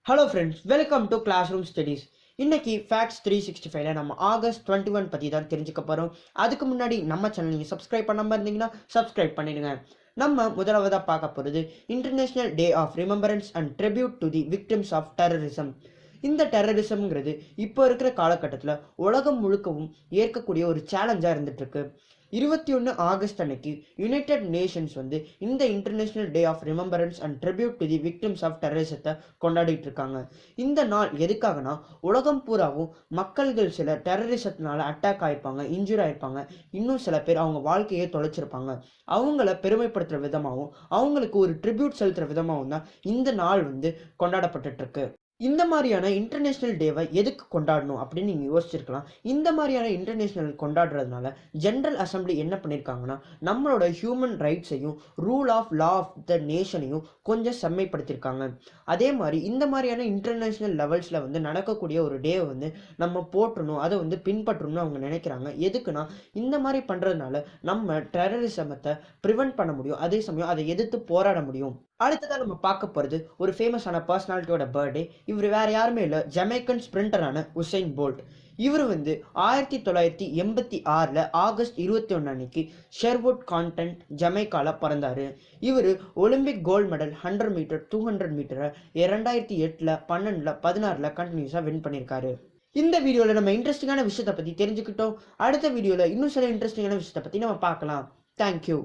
Hello friends, welcome to classroom studies. இன்னைக்கு facts 365ல நம்ம ஆகஸ்ட் 21 பற்றி தான் தெரிஞ்சுக்க போகிறோம். அதுக்கு முன்னாடி நம்ம சேனல் நீங்கள் சப்ஸ்கிரைப் பண்ணாமல் இருந்தீங்கன்னா சப்ஸ்கிரைப் பண்ணிடுங்க. நம்ம முதலாவதாக பார்க்க போகிறது international day of remembrance and tribute to the victims of terrorism. இந்த டெரரிசம்ங்கிறது இப்போ இருக்கிற காலகட்டத்தில் உலகம் முழுக்கவும் ஏற்கக்கூடிய ஒரு சேலஞ்சாக இருந்துகிட்ருக்கு. 21 ஆகஸ்ட் அன்னைக்கு யுனைடெட் நேஷன்ஸ் இந்த international day of remembrance and tribute to the victims of டெரரிசத்தை கொண்டாடிட்டு இருக்காங்க. இந்த நாள் எதுக்காகனா, உலகம் பூராவும் மக்கள்கள் சில டெரரிசத்தினால அட்டாக் ஆயிருப்பாங்க, இன்ஜூர் ஆயிருப்பாங்க, இன்னும் சில பேர் அவங்க வாழ்க்கையை தொலைச்சிருப்பாங்க. அவங்கள பெருமைப்படுத்துகிற விதமாகவும் அவங்களுக்கு ஒரு ட்ரிபியூட் செலுத்துகிற விதமாகவும் தான் இந்த நாள் கொண்டாடப்பட்டு இருக்கு. இந்த மாதிரியான இன்டர்நேஷ்னல் டேவை எதுக்கு கொண்டாடணும் அப்படின்னு நீங்கள் யோசிச்சிருக்கலாம். இந்த மாதிரியான இன்டர்நேஷ்னல் கொண்டாடுறதுனால ஜென்ரல் அசம்பிளி என்ன பண்ணியிருக்காங்கன்னா, நம்மளோட ஹியூமன் ரைட்ஸையும் rule of law of the நேஷனையும் கொஞ்சம் செம்மைப்படுத்தியிருக்காங்க. அதே மாதிரி இந்த மாதிரியான இன்டர்நேஷ்னல் லெவல்ஸில் நடக்கக்கூடிய ஒரு டேவை நம்ம போற்றணும், அதை பின்பற்றணும்னு அவங்க நினைக்கிறாங்க. எதுக்குன்னா, இந்த மாதிரி பண்ணுறதுனால நம்ம டெரரிசமத்தை ப்ரிவென்ட் பண்ண முடியும், அதே சமயம் அதை எதிர்த்து போராட முடியும். அடுத்ததாக நம்ம பார்க்க போகிறது ஒரு ஃபேமஸான பர்சனாலிட்டியோட பர்த்டே. இவர் வேறு யாருமே இல்லை, ஜமைக்கன் ஸ்பிரிண்டரான உசைன் போல்ட். இவர் 1986 ஆகஸ்ட் 21 அன்னைக்கு ஷெர்வுட் கான்டென்ட் ஜமைக்கால பிறந்தார். இவர் ஒலிம்பிக் கோல்டு மெடல் 100 மீட்டர் 200 மீட்டரை 2008, 12, 16 கண்டினியூஸாக வின் பண்ணியிருக்காரு. இந்த வீடியோவில் நம்ம இன்ட்ரெஸ்டிங்கான விஷயத்தை பற்றி தெரிஞ்சுக்கிட்டோம். அடுத்த வீடியோவில் இன்னும் சில இன்ட்ரெஸ்டிங்கான விஷயத்தை பற்றி நம்ம பார்க்கலாம். தேங்க்யூ.